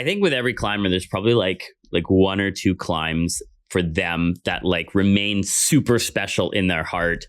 I think with every climber, there's probably like one or two climbs for them that like remain super special in their heart.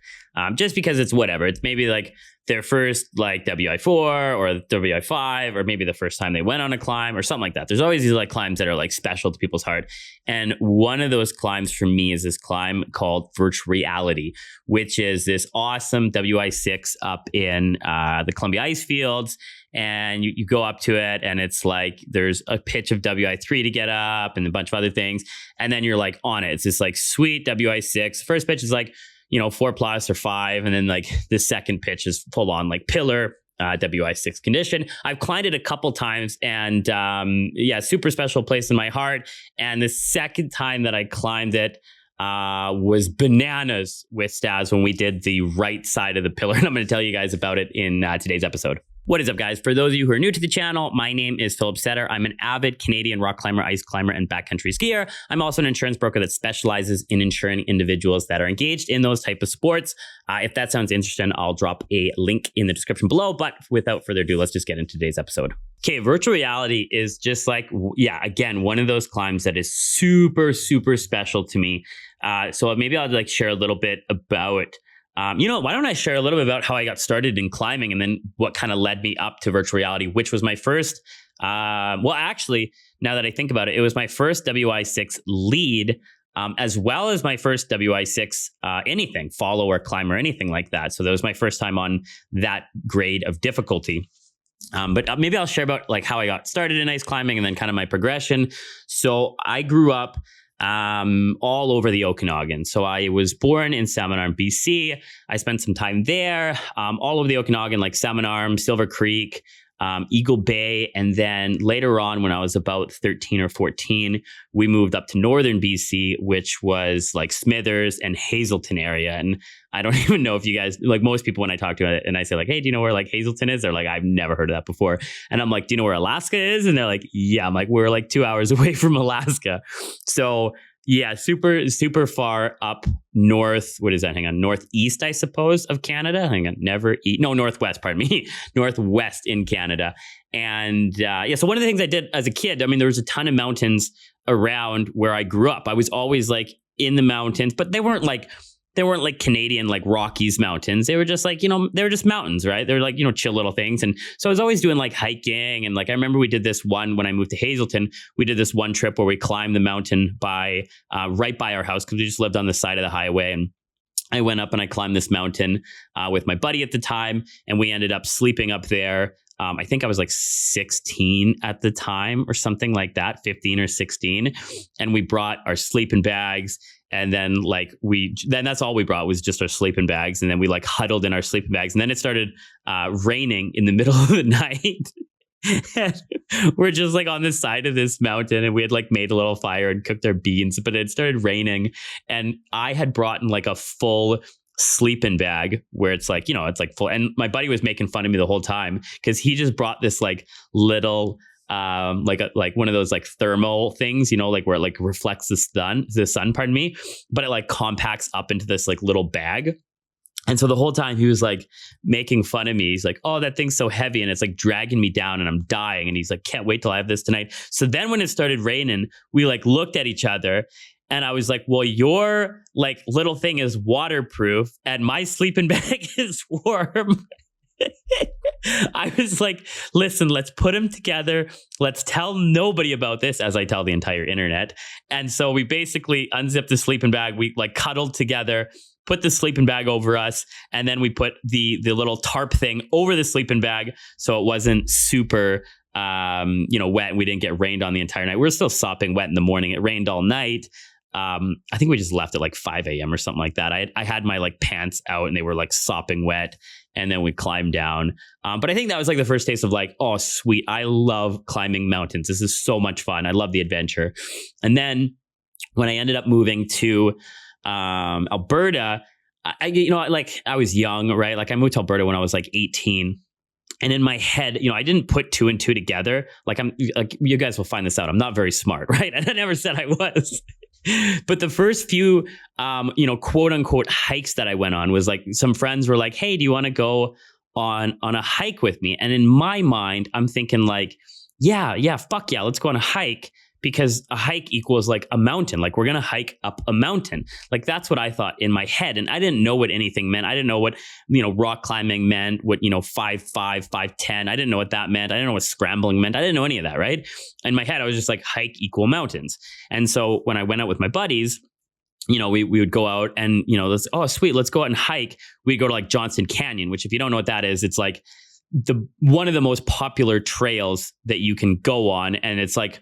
Just because it's whatever. It's maybe like their first like WI4 or WI5, or maybe the first time they went on a climb or something like that. There's always these like climbs that are like special to people's heart. And one of those climbs for me is this climb called Virtual Reality, which is this awesome WI6 up in the Columbia ice fields. And you go up to it and it's like there's a pitch of WI3 to get up and a bunch of other things. And then you're like on it. It's this like sweet WI6. First pitch is like, 4+ or 5. And then like the second pitch is full on like pillar WI6 condition. I've climbed it a couple times and super special place in my heart. And the second time that I climbed it was bananas with Stas when we did the right side of the pillar. And I'm going to tell you guys about it in today's episode. What is up, guys? For those of you who are new to the channel, my name is Philip Setter. I'm an avid Canadian rock climber, ice climber, and backcountry skier. I'm also an insurance broker that specializes in insuring individuals that are engaged in those type of sports. If that sounds interesting, I'll drop a link in the description below. But without further ado, let's just get into today's episode. Okay, virtual reality is just like, again, one of those climbs that is super, super special to me. So maybe I'll like share a little bit about why don't I share a little bit about how I got started in climbing and then what kind of led me up to virtual reality, which was my first, actually, now that I think about it, it was my first WI6 lead, as well as my first WI6 anything, follow or climb or anything like that. So that was my first time on that grade of difficulty. But maybe I'll share about like how I got started in ice climbing and then kind of my progression. So I grew up all over the Okanagan. So I was born in Salmon Arm, BC. I spent some time there, all over the Okanagan, like Salmon Arm, Silver Creek, Eagle Bay. And then later on, when I was about 13 or 14, we moved up to northern BC, which was like Smithers and Hazelton area. And I don't even know if you guys, like most people, when I talk to it and I say like, hey, do you know where like Hazelton is? They're like, I've never heard of that before. And I'm like, do you know where Alaska is? And they're like, yeah. I'm like, we're like 2 hours away from Alaska. So yeah, super, super far up north. What is that? Hang on. Northeast, I suppose, of Canada. Hang on. Northwest, pardon me. Northwest in Canada. And so one of the things I did as a kid, I mean, there was a ton of mountains around where I grew up. I was always like in the mountains, but they weren't like Canadian, like Rockies mountains. They were just like, they were just mountains, right? They were like, chill little things. And so I was always doing like hiking. And like, I remember we did this one when I moved to Hazelton, we did this one trip where we climbed the mountain by, right by our house, because we just lived on the side of the highway. And I went up and I climbed this mountain with my buddy at the time. And we ended up sleeping up there. I think I was like 16 at the time or something like that, 15 or 16. And we brought our sleeping bags. And then then that's all we brought was just our sleeping bags. And then we like huddled in our sleeping bags. And then it started raining in the middle of the night. And we're just like on the side of this mountain and we had like made a little fire and cooked our beans, but it started raining. And I had brought in like a full sleeping bag where it's like, it's like full. And my buddy was making fun of me the whole time because he just brought this like little like one of those like thermal things, like where it like reflects the sun, pardon me, but it like compacts up into this like little bag. And so the whole time he was like making fun of me. He's like, oh, that thing's so heavy and it's like dragging me down and I'm dying. And he's like, can't wait till I have this tonight. So then when it started raining, we like looked at each other and I was like, well, your like little thing is waterproof and my sleeping bag is warm. I was like, listen, let's put them together. Let's tell nobody about this, as I tell the entire internet. And so we basically unzipped the sleeping bag. We like cuddled together, put the sleeping bag over us, and then we put the little tarp thing over the sleeping bag so it wasn't super wet and we didn't get rained on the entire night. We were still sopping wet in the morning. It rained all night. I think we just left at like 5 a.m. or something like that. I had my like pants out and they were like sopping wet. And then we climbed down. But I think that was like the first taste of like, oh, sweet. I love climbing mountains. This is so much fun. I love the adventure. And then when I ended up moving to Alberta, I was young, right? Like I moved to Alberta when I was like 18. And in my head, you know, I didn't put two and two together. You guys will find this out. I'm not very smart, right? And I never said I was. But the first few, quote unquote hikes that I went on was like some friends were like, hey, do you want to go on a hike with me? And in my mind, I'm thinking like, yeah, fuck yeah, let's go on a hike, because a hike equals like a mountain. Like we're going to hike up a mountain. Like that's what I thought in my head. And I didn't know what anything meant. I didn't know what, rock climbing meant, what, 5'5", 5'10". I didn't know what that meant. I didn't know what scrambling meant. I didn't know any of that, right? In my head, I was just like, hike equal mountains. And so when I went out with my buddies, we would go out and, let's go out and hike. We'd go to like Johnson Canyon, which if you don't know what that is, it's like one of the most popular trails that you can go on. And it's like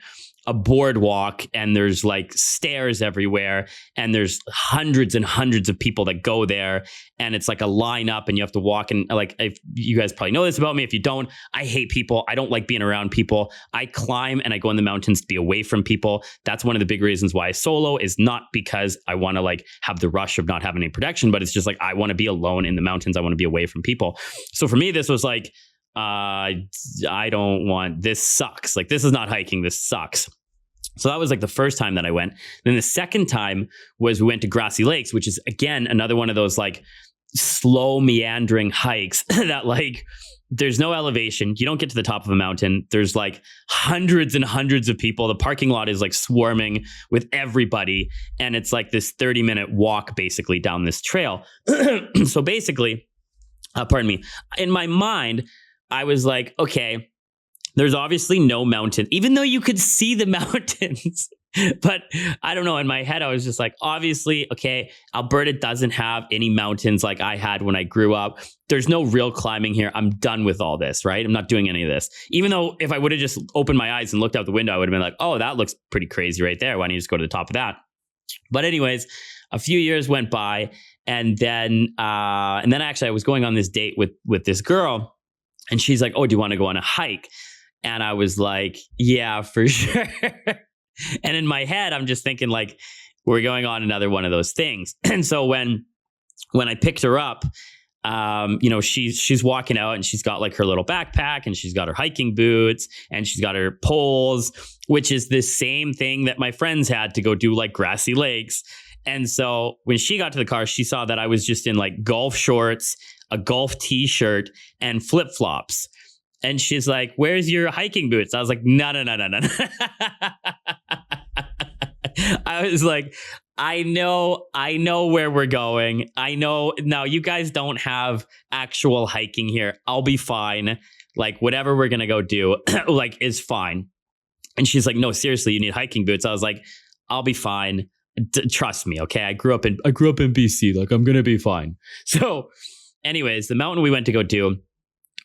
a boardwalk, and there's like stairs everywhere, and there's hundreds and hundreds of people that go there, and it's like a lineup, and you have to walk. And like, if you guys probably know this about me, if you don't, I hate people. I don't like being around people. I climb and I go in the mountains to be away from people. That's one of the big reasons why I solo, is not because I want to like have the rush of not having any protection, but it's just like I want to be alone in the mountains. I want to be away from people. So for me, this was like, I don't want, this sucks. Like, this is not hiking. This sucks. So that was like the first time that I went. Then the second time was we went to Grassy Lakes, which is again, another one of those like slow meandering hikes that like, there's no elevation. You don't get to the top of a mountain. There's like hundreds and hundreds of people. The parking lot is like swarming with everybody. And it's like this 30-minute walk basically down this trail. So basically, pardon me, in my mind, I was like, okay, there's obviously no mountain, even though you could see the mountains. But I don't know, in my head, I was just like, obviously, okay, Alberta doesn't have any mountains like I had when I grew up. There's no real climbing here. I'm done with all this, right? I'm not doing any of this. Even though if I would have just opened my eyes and looked out the window, I would have been like, oh, that looks pretty crazy right there. Why don't you just go to the top of that? But anyways, a few years went by, and then actually I was going on this date with this girl. And she's like, oh, do you want to go on a hike? And I was like, yeah, for sure. And in my head, I'm just thinking like, we're going on another one of those things. And so when I picked her up, she's walking out, and she's got like her little backpack, and she's got her hiking boots, and she's got her poles, which is the same thing that my friends had to go do like Grassy Lakes. And so when she got to the car, she saw that I was just in like golf shorts, a golf t-shirt, and flip-flops. And she's like, where's your hiking boots? I was like, no. I was like, I know where we're going. I know now you guys don't have actual hiking here. I'll be fine. Like whatever we're going to go do, like is fine. And she's like, no, seriously, you need hiking boots. I was like, I'll be fine. Trust me. Okay. I grew up in BC. Like I'm going to be fine. So anyways, the mountain we went to go do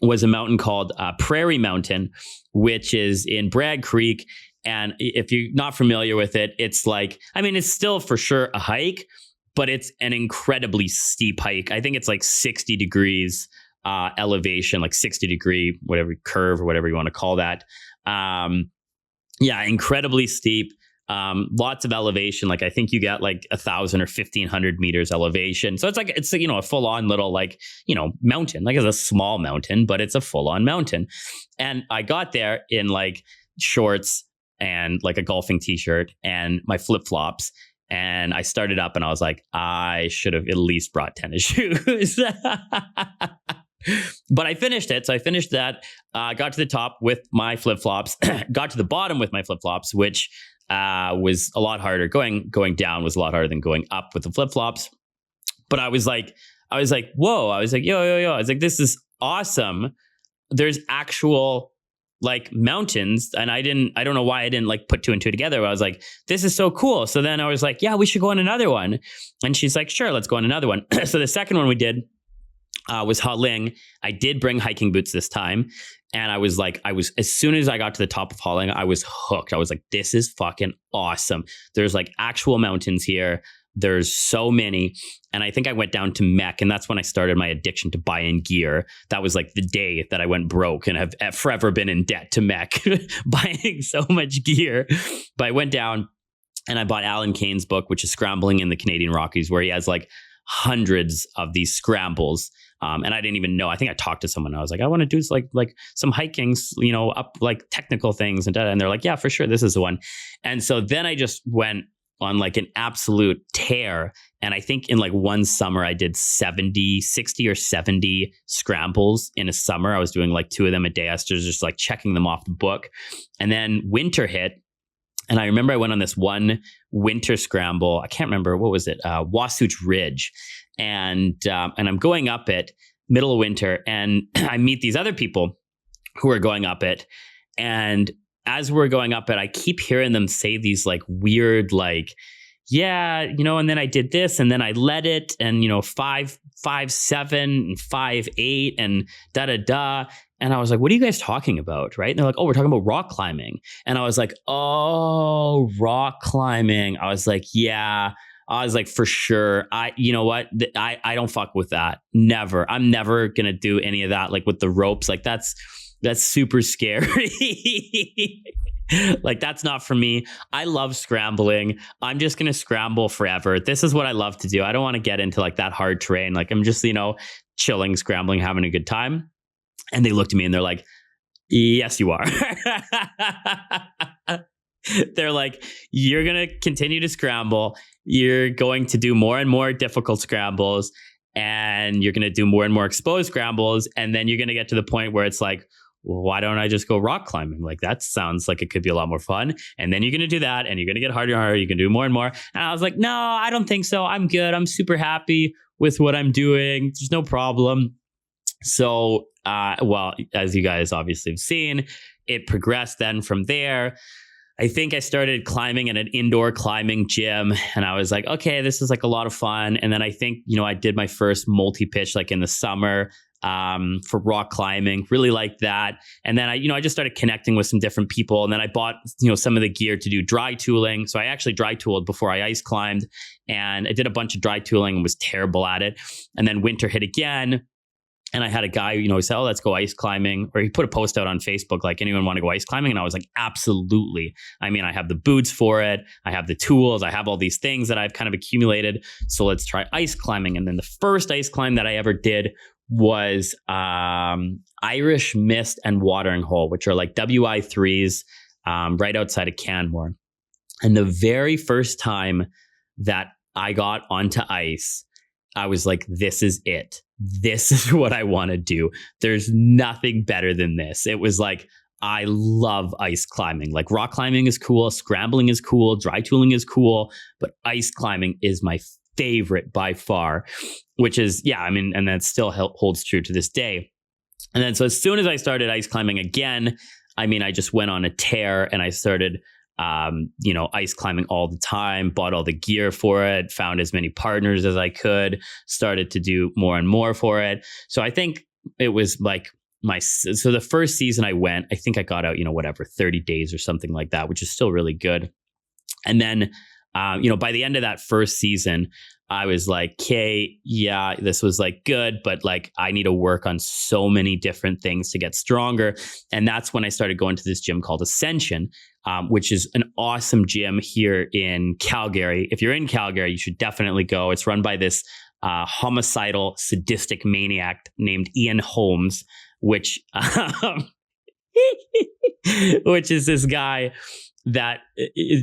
was a mountain called Prairie Mountain, which is in Bragg Creek. And if you're not familiar with it, it's like, I mean, it's still for sure a hike, but it's an incredibly steep hike. I think it's like 60 degrees elevation, like 60 degree, whatever curve or whatever you want to call that. Yeah, incredibly steep. Lots of elevation. Like I think you get like 1,000 or 1,500 meters elevation. So it's a full on little like, mountain. Like it's a small mountain, but it's a full on mountain. And I got there in like shorts and like a golfing t-shirt and my flip flops. And I started up and I was like, I should have at least brought tennis shoes. But I finished it. So I finished that, got to the top with my flip flops, got to the bottom with my flip flops, which was a lot harder. Going down was a lot harder than going up with the flip flops. But I was like, whoa. I was like, yo. I was like, this is awesome. There's actual like mountains. And I don't know why I didn't like put two and two together. I was like, this is so cool. So then I was like, yeah, we should go on another one. And she's like, sure, let's go on another one. So the second one we did was Ha Ling. I did bring hiking boots this time. And I was as soon as I got to the top of Ha Ling, I was hooked. I was like, this is fucking awesome. There's like actual mountains here. There's so many. And I think I went down to Mech, and that's when I started my addiction to buying gear. That was like the day that I went broke and have forever been in debt to Mech, buying so much gear. But I went down and I bought Alan Kane's book, which is Scrambling in the Canadian Rockies, where he has like hundreds of these scrambles. And I didn't even know. I think I talked to someone. I was like, I want to do like some hikings, up like technical things. And they're like, yeah, for sure. This is the one. And so then I just went on like an absolute tear. And I think in like one summer, I did 60 or 70 scrambles in a summer. I was doing like 2 of them a day. I was just like checking them off the book. And then winter hit. And I remember I went on this one winter scramble. I can't remember, what was it? Wasatch Ridge. And I'm going up it middle of winter, and I meet these other people who are going up it. And as we're going up it, I keep hearing them say these like weird, like, yeah, and then I did this, and then I led it, and 5.7 and 5.8 and da. And I was like, what are you guys talking about? Right. And they're like, oh, we're talking about rock climbing. And I was like, oh, rock climbing. I was like, yeah. I was like, for sure. You know what? I don't fuck with that. Never. I'm never going to do any of that. Like with the ropes, like that's super scary. Like that's not for me. I love scrambling. I'm just going to scramble forever. This is what I love to do. I don't want to get into like that hard terrain. Like I'm just, chilling, scrambling, having a good time. And they looked at me and they're like, yes, you are. They're like, you're going to continue to scramble. You're going to do more and more difficult scrambles, and you're going to do more and more exposed scrambles. And then you're going to get to the point where it's like, well, why don't I just go rock climbing? Like, that sounds like it could be a lot more fun. And then you're going to do that, and you're going to get harder and harder. You can do more and more. And I was like, no, I don't think so. I'm good. I'm super happy with what I'm doing. There's no problem. So, well, as you guys obviously have seen, it progressed then from there. I think I started climbing at an indoor climbing gym, and I was like, okay, this is like a lot of fun. And then I think, I did my first multi-pitch like in the summer for rock climbing, really liked that. And then I just started connecting with some different people, and then I bought, some of the gear to do dry tooling. So I actually dry tooled before I ice climbed, and I did a bunch of dry tooling and was terrible at it. And then winter hit again. And I had a guy, he said, oh, let's go ice climbing. Or he put a post out on Facebook, like, anyone want to go ice climbing? And I was like, absolutely. I mean, I have the boots for it. I have the tools. I have all these things that I've kind of accumulated. So let's try ice climbing. And then the first ice climb that I ever did was Irish Mist and Watering Hole, which are like WI3s right outside of Canmore. And the very first time that I got onto ice, I was like, this is it. This is what I want to do. There's nothing better than this. It was like, I love ice climbing. Like rock climbing is cool. Scrambling is cool. Dry tooling is cool. But ice climbing is my favorite by far, which is, and that still holds true to this day. And then so as soon as I started ice climbing again, I just went on a tear, and I started ice climbing all the time, bought all the gear for it, found as many partners as I could, started to do more and more for it. So I think it was like so the first season I went, I think I got out, 30 days or something like that, which is still really good. And then, by the end of that first season, I was like, okay, yeah, this was like good, but like I need to work on so many different things to get stronger. And that's when I started going to this gym called Ascension, which is an awesome gym here in Calgary. If you're in Calgary, you should definitely go. It's run by this homicidal, sadistic maniac named Ian Holmes, which which is this guy that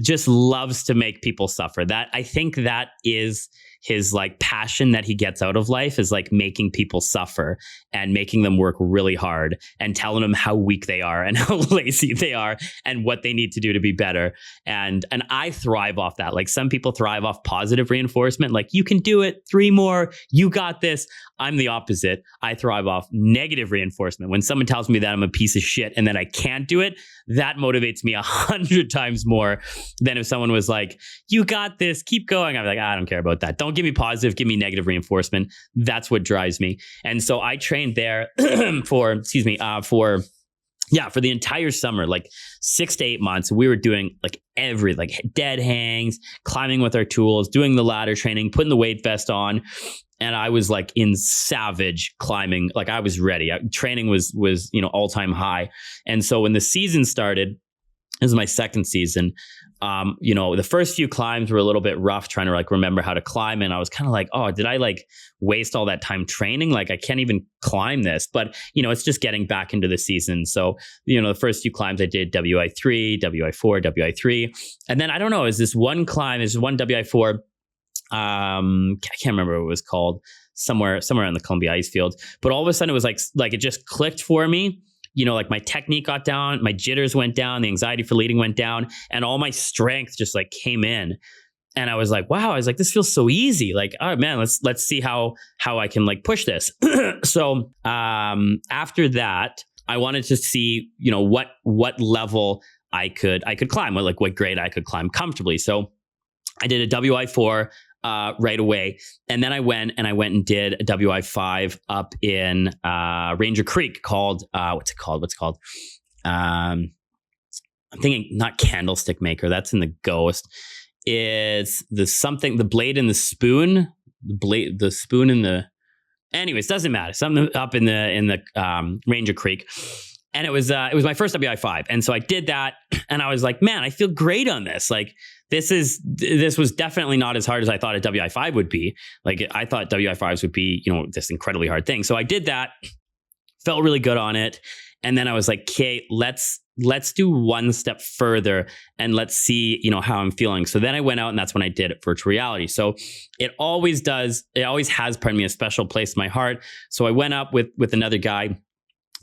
just loves to make people suffer. That I think that is his like passion that he gets out of life, is like making people suffer and making them work really hard and telling them how weak they are and how lazy they are and what they need to do to be better. And I thrive off that. Like some people thrive off positive reinforcement. Like, you can do it, 3 more, you got this. I'm the opposite. I thrive off negative reinforcement. When someone tells me that I'm a piece of shit and that I can't do it, that motivates me 100 times more than if someone was like, you got this, keep going. I'm like, I don't care about that. Don't give me positive, give me negative reinforcement. That's what drives me. And so I trained there for the entire summer, like 6 to 8 months. We were doing like dead hangs, climbing with our tools, doing the ladder training, putting the weight vest on. And I was like in savage climbing. Like I was ready. Training was all-time high. And so when the season started, This is my second season. The first few climbs were a little bit rough trying to like remember how to climb. And I was kind of like, oh, did I like waste all that time training? Like I can't even climb this, but it's just getting back into the season. So, the first few climbs I did WI3, WI4, WI3. And then I don't know, is this one climb, is one WI4. I can't remember what it was called, somewhere in the Columbia ice field. But all of a sudden it was like it just clicked for me. Like my technique got down, my jitters went down, the anxiety for leading went down, and all my strength just like came in. And I was like, wow, I was like, this feels so easy. Like, oh man, let's see how I can like push this. So after that, I wanted to see, what level I could climb, what grade I could climb comfortably. So I did a WI4 right away. And then I went and did a WI5 up in Ranger Creek called, what's it called? I'm thinking not Candlestick Maker. That's in the Ghost. It's the blade and the spoon, the spoon and the, anyways, doesn't matter. Something up in the Ranger Creek. And it was my first WI5. And so I did that and I was like, man, I feel great on this. Like this was definitely not as hard as I thought a WI5 would be. Like I thought WI5s would be, this incredibly hard thing. So I did that, felt really good on it. And then I was like, okay, let's do one step further and let's see, how I'm feeling. So then I went out and that's when I did virtual reality. So it always has, a special place in my heart. So I went up with another guy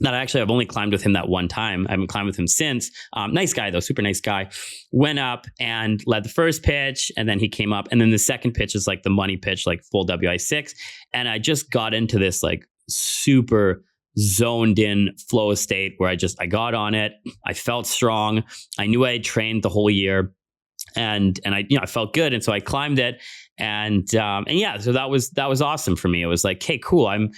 that I've only climbed with him that one time. I haven't climbed with him since. Nice guy though, super nice guy. Went up and led the first pitch, and then he came up, and then the second pitch is like the money pitch, like full WI6. And I just got into this like super zoned in flow state where I got on it. I felt strong. I knew I had trained the whole year, and I felt good, and so I climbed it. And yeah, so that was awesome for me. It was like, hey, cool. I'm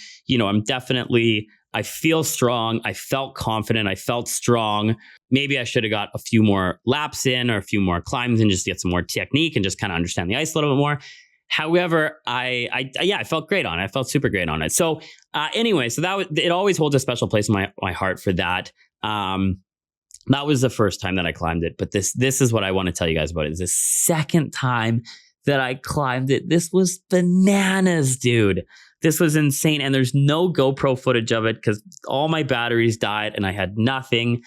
definitely. I feel strong. I felt confident. I felt strong. Maybe I should have got a few more laps in or a few more climbs and just get some more technique and just kind of understand the ice a little bit more. However, I felt great on it. I felt super great on it. So anyway, so it always holds a special place in my heart for that. That was the first time that I climbed it. But this is what I want to tell you guys about. It's the second time that I climbed it. This was bananas, dude. This was insane. And there's no GoPro footage of it because all my batteries died and I had nothing,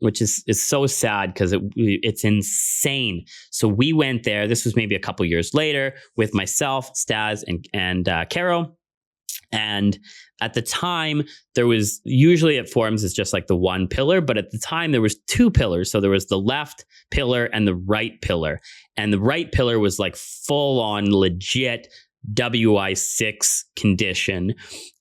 which is so sad because it's insane. So we went there. This was maybe a couple years later with myself, Stas, and Caro. And at the time, there was usually at forums, it's just like the one pillar. But at the time, there was two pillars. So there was the left pillar and the right pillar. And the right pillar was like full on legit WI6 condition.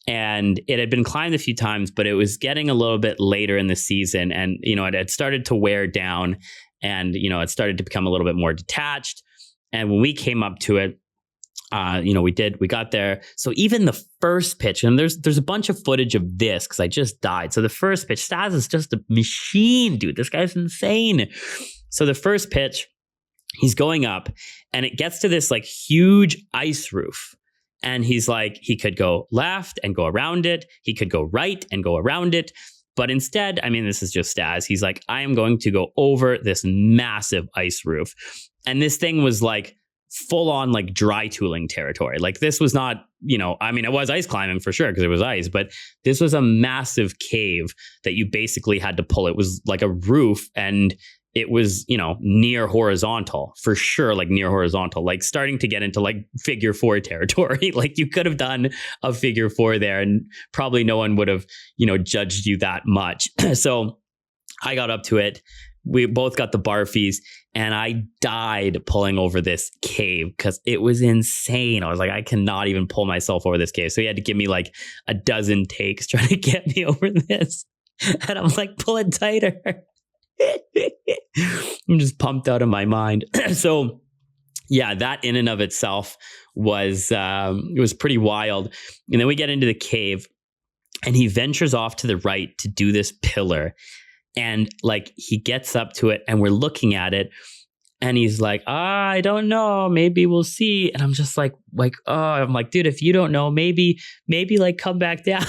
And it had been climbed a few times, but it was getting a little bit later in the season. And, it had started to wear down and, it started to become a little bit more detached. And when we came up to it, we got there. So even the first pitch, and there's a bunch of footage of this because I just died. So the first pitch, Stas is just a machine, dude. This guy's insane. So the first pitch, he's going up and it gets to this like huge ice roof. And he's like, he could go left and go around it. He could go right and go around it. But instead, this is just Stas. He's like, I am going to go over this massive ice roof. And this thing was like full on like dry tooling territory. Like this was not, it was ice climbing for sure because it was ice, but this was a massive cave that you basically had to pull. It was like a roof and it was, near horizontal for sure, like near horizontal, like starting to get into like figure 4 territory. Like you could have done a figure 4 there and probably no one would have, judged you that much. So I got up to it. We both got the barfies and I died pulling over this cave because it was insane. I was like, I cannot even pull myself over this cave. So he had to give me like a dozen takes trying to get me over this. And I'm like, pull it tighter. I'm just pumped out of my mind. So yeah, that in and of itself was it was pretty wild. And then we get into the cave and he ventures off to the right to do this pillar. And like he gets up to it and we're looking at it and he's like, I don't know, maybe we'll see. And I'm just I'm like, dude, if you don't know, maybe like come back down.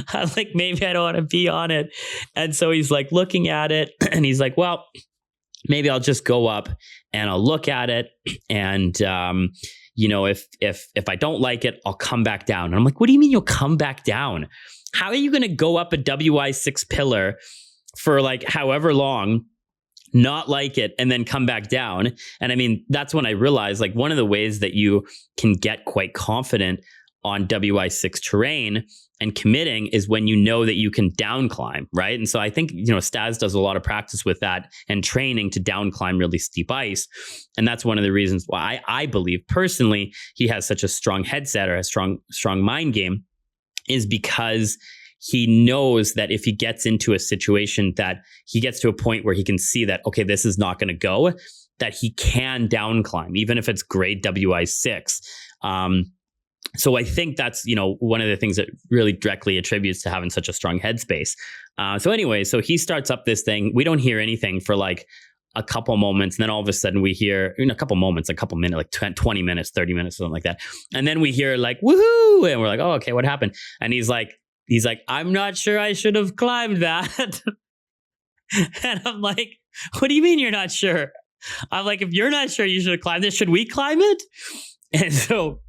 I'm like, maybe I don't want to be on it. And so he's like looking at it and he's like, well, maybe I'll just go up and I'll look at it. And, if I don't like it, I'll come back down. And I'm like, what do you mean you'll come back down? How are you going to go up a WI6 pillar for like however long, not like it, and then come back down? And I mean, that's when I realized like one of the ways that you can get quite confident on WI6 terrain and committing is when you know that you can down climb, right? And so I think, Stas does a lot of practice with that and training to down climb really steep ice. And that's one of the reasons why I believe personally he has such a strong headset or a strong mind game, is because he knows that if he gets into a situation that he gets to a point where he can see that, okay, this is not going to go, that he can down climb, even if it's grade WI6. So I think that's, one of the things that really directly attributes to having such a strong headspace. So he starts up this thing. We don't hear anything for like a couple moments. And then all of a sudden we hear in a couple moments, a couple minutes, like 20 minutes, 30 minutes, something like that. And then we hear like, woohoo. And we're like, oh, okay, what happened? And he's like, I'm not sure I should have climbed that. And I'm like, what do you mean you're not sure? I'm like, if you're not sure you should have climbed it, should we climb it? And so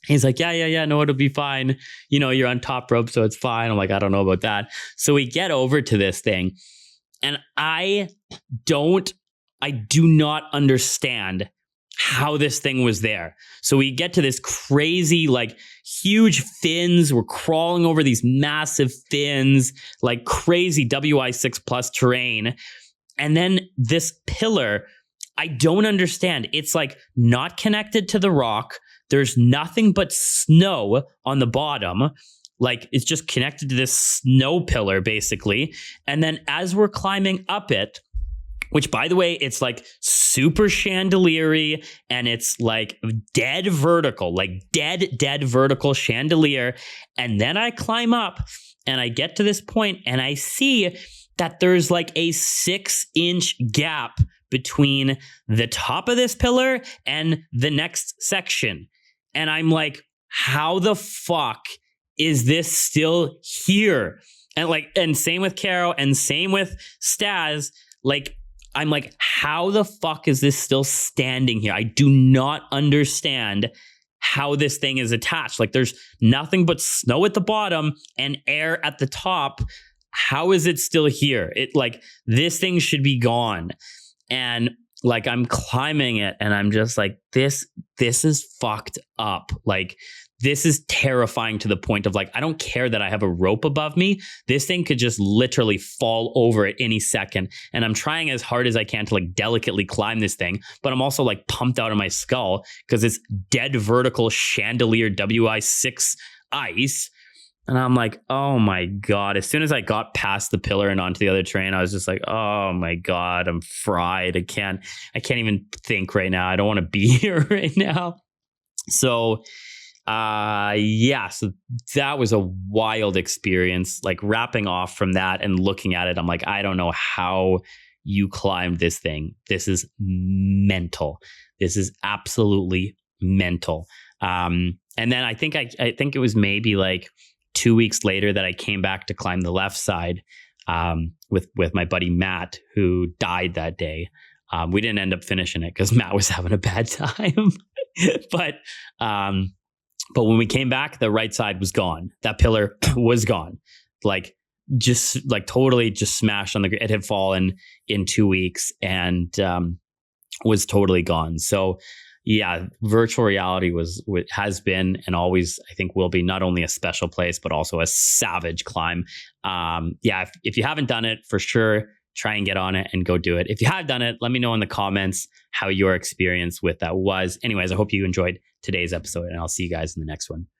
he's like, yeah, no, it'll be fine. You're on top rope, so it's fine. I'm like, I don't know about that. So we get over to this thing, and I do not understand how this thing was there. So we get to this crazy, like huge fins. We're crawling over these massive fins, like crazy WI6 plus terrain. And then this pillar, I don't understand. It's like not connected to the rock. There's nothing but snow on the bottom. Like it's just connected to this snow pillar, basically. And then as we're climbing up it, which by the way, it's like super chandelier-y, and it's like dead vertical chandelier. And then I climb up and I get to this point and I see that there's like a 6-inch gap between the top of this pillar and the next section. And I'm like, how the fuck is this still here? And same with Caro and same with Stas. Like, I'm like, how the fuck is this still standing here? I do not understand how this thing is attached. Like, there's nothing but snow at the bottom and air at the top. How is it still here? This thing should be gone. And like, I'm climbing it and I'm just like, this is fucked up. Like, this is terrifying to the point of like, I don't care that I have a rope above me. This thing could just literally fall over at any second. And I'm trying as hard as I can to like delicately climb this thing, but I'm also like pumped out of my skull because it's dead vertical chandelier WI6 ice. And I'm like, oh my God. As soon as I got past the pillar and onto the other terrain, I was just like, oh my God, I'm fried. I can't even think right now. I don't want to be here right now. So so that was a wild experience. Like, wrapping off from that and looking at it, I'm like, I don't know how you climbed this thing. This is mental. This is absolutely mental. And then I think it was maybe like 2 weeks later that I came back to climb the left side with my buddy Matt, who died that day. We didn't end up finishing it because Matt was having a bad time. But when we came back, the right side was gone. That pillar was gone. Like, just like totally just smashed on the ground. It had fallen in 2 weeks and was totally gone. So yeah, virtual reality has been and always, I think, will be not only a special place, but also a savage climb. If you haven't done it, for sure, try and get on it and go do it. If you have done it, let me know in the comments how your experience with that was. Anyways, I hope you enjoyed today's episode, and I'll see you guys in the next one.